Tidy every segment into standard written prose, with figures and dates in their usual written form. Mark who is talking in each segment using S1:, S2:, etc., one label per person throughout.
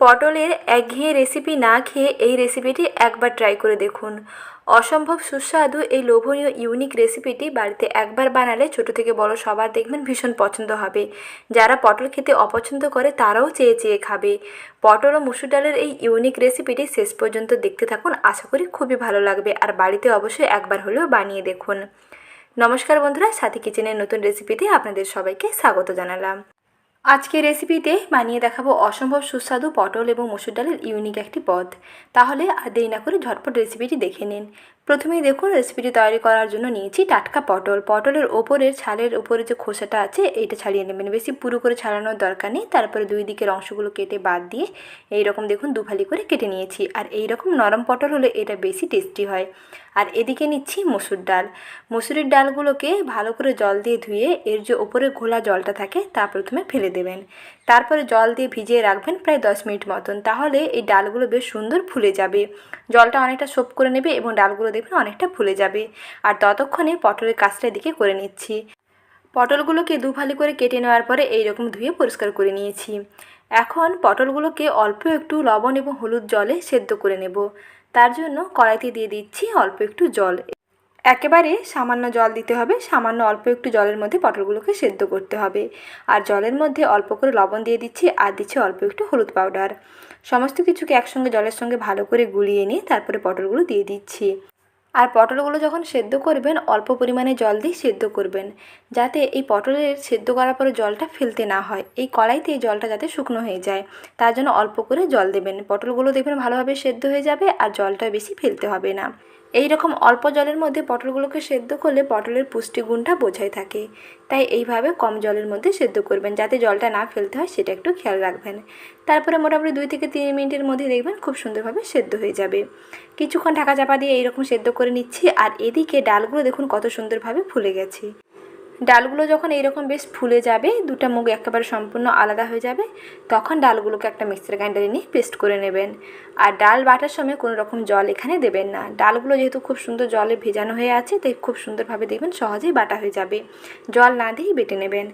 S1: পটলের একঘেয়ে রেসিপি না খেয়ে এই রেসিপিটি একবার ট্রাই করে দেখুন। অসম্ভব সুস্বাদু এই লোভনীয় ইউনিক রেসিপিটি বাড়িতে একবার বানালে ছোট থেকে বড় সবার দেখবেন ভীষণ পছন্দ হবে। যারা পটল খেতে অপছন্দ করে তারাও চেয়ে চেয়ে খাবে। পটল ও মুসুর ডালের এই ইউনিক রেসিপিটি শেষ পর্যন্ত দেখতে থাকুন, আশা করি খুবই ভালো লাগবে আর বাড়িতে অবশ্যই একবার হলেও বানিয়ে দেখুন। নমস্কার বন্ধুরা, সাথী কিচেনের নতুন রেসিপিতে আপনাদের সবাইকে স্বাগত জানালাম। আজকে রেসিপিতে বানিয়ে দেখাবো অসম্ভব সুস্বাদু পটল এবং মসুর ডালের ইউনিক একটি পদ। তাহলে আর দেরি না করে ঝটপট রেসিপিটি দেখে নিন। প্রথমেই দেখুন, রেসিপিটি তৈরি করার জন্য নিয়েছি টাটকা পটল। পটলের ওপরের ছালের ওপরে যে খোসাটা আছে এইটা ছাড়িয়ে নেবেন, বেশি পুরো করে ছাড়ানোর দরকার নেই। তারপরে দুই দিকের অংশগুলো কেটে বাদ দিয়ে এইরকম দেখুন দুফালি করে কেটে নিয়েছি। আর এইরকম নরম পটল হলে এটা বেশি টেস্টি হয়। আর এদিকে নিচ্ছি মসুর ডাল। মসুরের ডালগুলোকে ভালো করে জল দিয়ে ধুয়ে এর যে ওপরে ঘোলা জলটা থাকে তা প্রথমে ফেলে দেবেন। তারপরে জল দিয়ে ভিজিয়ে রাখবেন প্রায় 10 মিনিট মতন, তাহলে এই ডালগুলো বেশ সুন্দর ফুলে যাবে। জলটা অনেকটা সোপ করে নেবে এবং ডালগুলো দেখবেন অনেকটা ফুলে যাবে। আর ততক্ষণে পটলের কাজটা এদিকে করে নিচ্ছি। পটলগুলোকে দুফালি করে কেটে নেওয়ার পরে এইরকম ধুয়ে পরিষ্কার করে নিয়েছি। এখন পটলগুলোকে অল্প একটু লবণ এবং হলুদ জলে সেদ্ধ করে নেব। তার জন্য কড়াইতে দিয়ে দিচ্ছি অল্প একটু জল। একেবারে সামান্য জল দিতে হবে, সামান্য অল্প একটু জলের মধ্যে পটলগুলোকে সেদ্ধ করতে হবে। আর জলের মধ্যে অল্প করে লবণ দিয়ে দিচ্ছি আর দিচ্ছি অল্প একটু হলুদ পাউডার। সমস্ত কিছুকে একসঙ্গে জলের সঙ্গে ভালো করে গুলিয়ে নিয়ে তারপরে পটলগুলো দিয়ে দিচ্ছি। আর পটলগুলো যখন সেদ্ধ করবেন অল্প পরিমাণে জল দিয়ে সেদ্ধ করবেন, যাতে এই পটলের সেদ্ধ করার পরে জলটা ফেলতে না হয়। এই কড়াইতে এই জলটা যাতে শুকনো হয়ে যায় তার জন্য অল্প করে জল দেবেন। পটলগুলো দেখবেন ভালোভাবে সেদ্ধ হয়ে যাবে আর জলটা বেশি ফেলতে হবে না। এই রকম অল্প জলের মধ্যে পটলগুলোকে সেদ্ধ করলে পটলের পুষ্টিগুণটা বোঝাই থাকে। তাই এইভাবে কম জলের মধ্যে সেদ্ধ করবেন, যাতে জলটা না ফেলতে হয় সেটা একটু খেয়াল রাখবেন। তারপরে মোটামুটি 2 থেকে 3 মিনিটের মধ্যে দেখবেন খুব সুন্দরভাবে সেদ্ধ হয়ে যাবে। কিছুক্ষণ ঢাকা চাপা দিয়ে এইরকম সেদ্ধ করে নিচ্ছি। আর এদিকে ডালগুলো দেখুন কত সুন্দরভাবে ফুলে গেছে। ডালগুলো যখন এইরকম বেশ ফুলে যাবে, দুটো মুখ একেবারে সম্পূর্ণ আলাদা হয়ে যাবে, তখন ডালগুলোকে একটা মিক্সার গ্রাইন্ডারে নিয়ে পেস্ট করে নেবেন। আর ডাল বাটার সময় কোনো রকম জল এখানে দেবেন না। ডালগুলো যেহেতু খুব সুন্দর জলে ভেজানো হয়ে আছে তাই খুব সুন্দরভাবে দেখবেন সহজেই বাটা হয়ে যাবে। জল না দিয়েই বেটে নেবেন।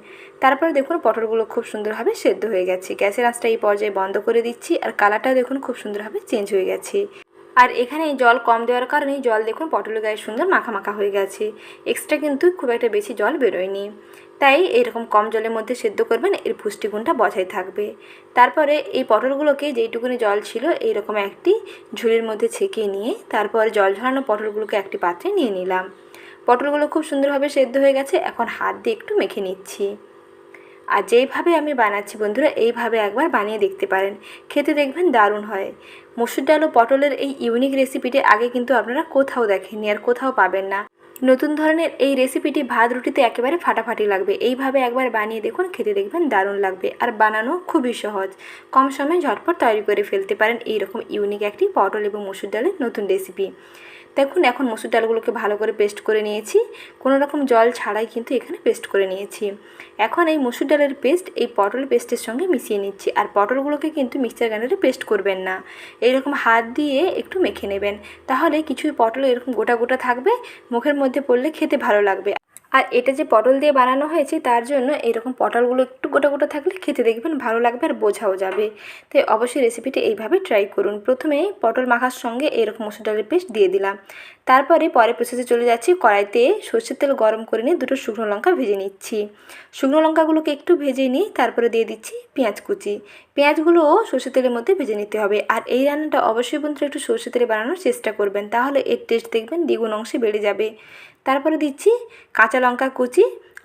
S1: তারপরে দেখুন পটলগুলো খুব সুন্দরভাবে সেদ্ধ হয়ে গেছে। গ্যাসের আঁচটা এই পর্যায়ে বন্ধ করে দিচ্ছি। আর কালারটাও দেখুন খুব সুন্দরভাবে চেঞ্জ হয়ে গেছে। আর এখানে জল কম দেওয়ার কারণে জল দেখুন পটলের গায়ে সুন্দর মাখা মাখা হয়ে গেছে। এক্সট্রা কিন্তু খুব একটা বেশি জল বেরোয়নি। তাই এরকম কম জলের মধ্যে সেদ্ধ করবেন, এর পুষ্টিগুণটা বজায় থাকবে। তারপরে এই পটলগুলোকে যেইটুকুনি জল ছিল এইরকম একটি ঝুড়ির মধ্যে ছেঁকে নিয়ে তারপরে জল ঝরানো পটলগুলোকে একটি পাত্রে নিয়ে নিলাম। পটলগুলো খুব সুন্দরভাবে সেদ্ধ হয়ে গেছে, এখন হাত দিয়ে একটু মেখে নিচ্ছি। আর যেইভাবে আমি বানাচ্ছি বন্ধুরা এইভাবে একবার বানিয়ে দেখতে পারেন, খেতে দেখবেন দারুণ হয়। মসুর ডাল ও পটলের এই ইউনিক রেসিপিটি আগে কিন্তু আপনারা কোথাও দেখেননি আর কোথাও পাবেন না। নতুন ধরনের এই রেসিপিটি ভাত রুটিতে একেবারে ফাটাফাটি লাগবে। এইভাবে একবার বানিয়ে দেখুন, খেতে দেখবেন দারুণ লাগবে আর বানানো খুবই সহজ। কম সময়ে ঝটপট তৈরি করে ফেলতে পারেন এইরকম ইউনিক একটি পটল এবং মসুর ডালের নতুন রেসিপি। দেখুন এখন মসুর ডালগুলোকে ভালো করে পেস্ট করে নিয়েছি, কোনো রকম জল ছাড়াই কিন্তু এখানে পেস্ট করে নিয়েছি। এখন এই মসুর ডালের পেস্ট এই পটল পেস্টের সঙ্গে মিশিয়ে নিচ্ছি। আর পটলগুলোকে কিন্তু মিক্সার গ্রাইন্ডারে পেস্ট করবেন না, এইরকম হাত দিয়ে একটু মেখে নেবেন। তাহলে কিছু পটল এরকম গোটা গোটা থাকবে, মুখের মধ্যে পড়লে খেতে ভালো লাগবে। আর এটা যে পটল দিয়ে বানানো হয়েছে তার জন্য এরকম পটলগুলো একটু গোটা গোটা থাকলে খেতে দেখবেন ভালো লাগবে আর বোঝাও যাবে। তাই অবশ্যই রেসিপিটি এইভাবে ট্রাই করুন। প্রথমে পটল মাখার সঙ্গে এরকম মসুর ডালের পেস্ট দিয়ে দিলাম। তারপরে পরে প্রসেসে চলে যাচ্ছি। কড়াইতে সর্ষের তেল গরম করে নিয়ে 2টো শুকনো লঙ্কা ভেজে নিচ্ছি। শুকনো লঙ্কাগুলোকে একটু ভেজে নিয়ে তারপরে দিয়ে দিচ্ছি পেঁয়াজ কুচি। পেঁয়াজগুলোও সর্ষের তেলের মধ্যে ভেজে নিতে হবে। আর এই রান্নাটা অবশ্যই বন্ধুরা একটু সর্ষের তেলে বানানোর চেষ্টা করবেন, তাহলে এর টেস্ট দেখবেন দ্বিগুণ অংশে বেড়ে যাবে। তারপরে দিচ্ছি কাঁচা লঙ্কা কুচি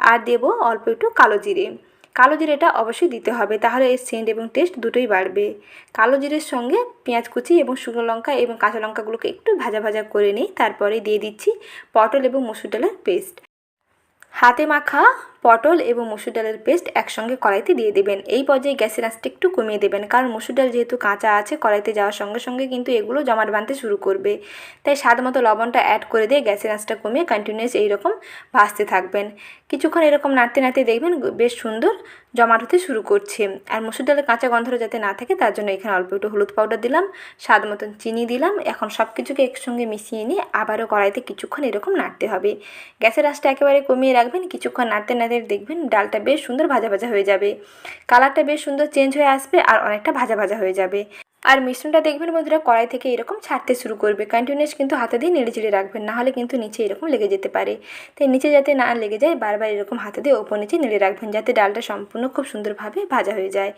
S1: আর দেব অল্প একটু কালো জিরে। কালো জিরেটা অবশ্যই দিতে হবে, তাহলে এর সেন্ট এবং টেস্ট দুটোই বাড়বে। কালো জিরের সঙ্গে পেঁয়াজ কুচি এবং শুকনো লঙ্কা এবং কাঁচা লঙ্কাগুলোকে একটু ভাজা ভাজা করে নিই। তারপরে দিয়ে দিচ্ছি পটল এবং মসুর ডালের পেস্ট। হাতে মাখা পটল এবং মসুর ডালের পেস্ট একসঙ্গে কড়াইতে দিয়ে দেবেন। এই পর্যায়ে গ্যাসের আঁচটা একটু কমিয়ে দেবেন, কারণ মসুর ডাল যেহেতু কাঁচা আছে কড়াইতে যাওয়ার সঙ্গে সঙ্গে কিন্তু এগুলো জমাট বাঁধতে শুরু করবে। তাই স্বাদ মতো লবণটা অ্যাড করে দিয়ে গ্যাসের আঁচটা কমিয়ে কন্টিনিউয়াস এইরকম ভাজতে থাকবেন। কিছুক্ষণ এরকম নাড়তে নাড়তে দেখবেন বেশ সুন্দর জমাট হতে শুরু করছে। আর মসুর ডালের কাঁচা গন্ধটা যাতে না থাকে তার জন্য এখানে অল্প একটু হলুদ পাউডার দিলাম, স্বাদ মতন চিনি দিলাম। এখন সব কিছুকে একসঙ্গে মিশিয়ে নিয়ে আবারও কড়াইতে কিছুক্ষণ এরকম নাড়তে হবে। গ্যাসের আঁচটা একেবারে কমিয়ে রাখবেন। কিছুক্ষণ নাড়তে নাড়তে নিলে দেখবেন ডালটা বেশ সুন্দর ভাজা ভাজা হয়ে যাবে, কালারটা বেশ সুন্দর চেঞ্জ হয়ে আসবে আর অনেকটা ভাজা ভাজা হয়ে যাবে। আর মিশ্রণটা দেখবেন বন্ধুরা কড়াই থেকে এরকম ছাড়তে শুরু করবে। কন্টিনিউয়াস কিন্তু হাতে দিয়ে নেড়ে চেড়ে রাখবেন, নাহলে কিন্তু নিচে এরকম লেগে যেতে পারে। তাই নিচে যাতে না লেগে যায় বারবার এরকম হাতে দিয়ে ওপর নিচে নেড়ে রাখবেন, যাতে ডালটা সম্পূর্ণ খুব সুন্দরভাবে ভাজা হয়ে যায়।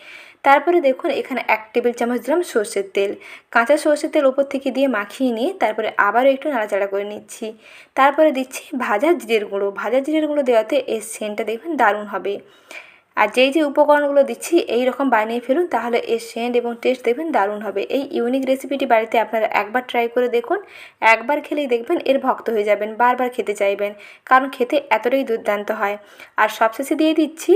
S1: তারপরে দেখুন এখানে 1 টেবিল চামচ দিলাম সর্ষের তেল। কাঁচা সর্ষের তেল ওপর থেকে দিয়ে মাখিয়ে নিয়ে তারপরে আবারও একটু নাড়াচাড়া করে নিচ্ছি। তারপরে দিচ্ছি ভাজা জিরের গুঁড়ো। ভাজা জিরের গুঁড়ো দেওয়াতে এর সেন্টটা দেখবেন দারুণ হবে। আর যেই যে উপকরণগুলো দিচ্ছি এই রকম বানিয়ে ফেলুন, তাহলে এর সেন্ট এবং টেস্ট দেখবেন দারুণ হবে। এই ইউনিক রেসিপিটি বাড়িতে আপনারা একবার ট্রাই করে দেখুন, একবার খেলেই দেখবেন এর ভক্ত হয়ে যাবেন, বারবার খেতে চাইবেন, কারণ খেতে এতটাই দুর্দান্ত হয়। আর সবশেষে দিয়ে দিচ্ছি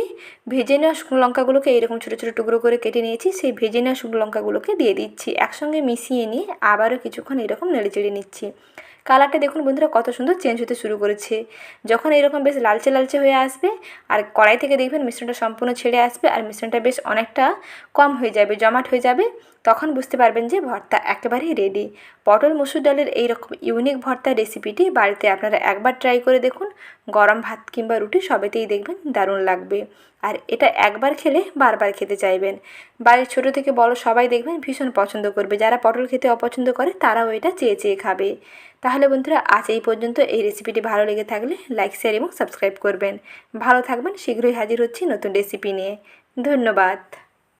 S1: ভেজে নেওয়া শুকনো লঙ্কাগুলোকে, এইরকম ছোটো ছোটো টুকরো করে কেটে নিয়েছি, সেই ভেজে নেওয়া শুকনো লঙ্কাগুলোকে দিয়ে দিচ্ছি। একসঙ্গে মিশিয়ে নিয়ে আবারও কিছুক্ষণ এরকম নেড়ে চেড়ে নিচ্ছি। কালারটা দেখুন বন্ধুরা কত সুন্দর চেঞ্জ হতে শুরু করেছে। যখন এরকম বেশ লালচে লালচে হয়ে আসবে আর কড়াই থেকে দেখবেন মিশ্রণটা সম্পূর্ণ ছেড়ে আসবে আর মিশ্রণটা বেশ অনেকটা কম হয়ে যাবে, জমাট হয়ে যাবে, তখন বুঝতে পারবেন যে ভর্তা একেবারেই রেডি। পটল মসুর ডালের এইরকম ইউনিক ভর্তার রেসিপিটি বাড়িতে আপনারা একবার ট্রাই করে দেখুন, গরম ভাত কিংবা রুটি সবেতেই দেখবেন দারুণ লাগবে। আর এটা একবার খেলে বারবার খেতে চাইবেন। বাড়ির ছোটো থেকে বড় সবাই দেখবেন ভীষণ পছন্দ করবে। যারা পটল খেতে অপছন্দ করে তারাও এটা চেয়ে চেয়ে খাবে। তাহলে বন্ধুরা আজ এই পর্যন্ত। এই রেসিপিটি ভালো লেগে থাকলে লাইক, শেয়ার এবং সাবস্ক্রাইব করবেন। ভালো থাকবেন। শীঘ্রই হাজির হচ্ছি নতুন রেসিপি নিয়ে। ধন্যবাদ।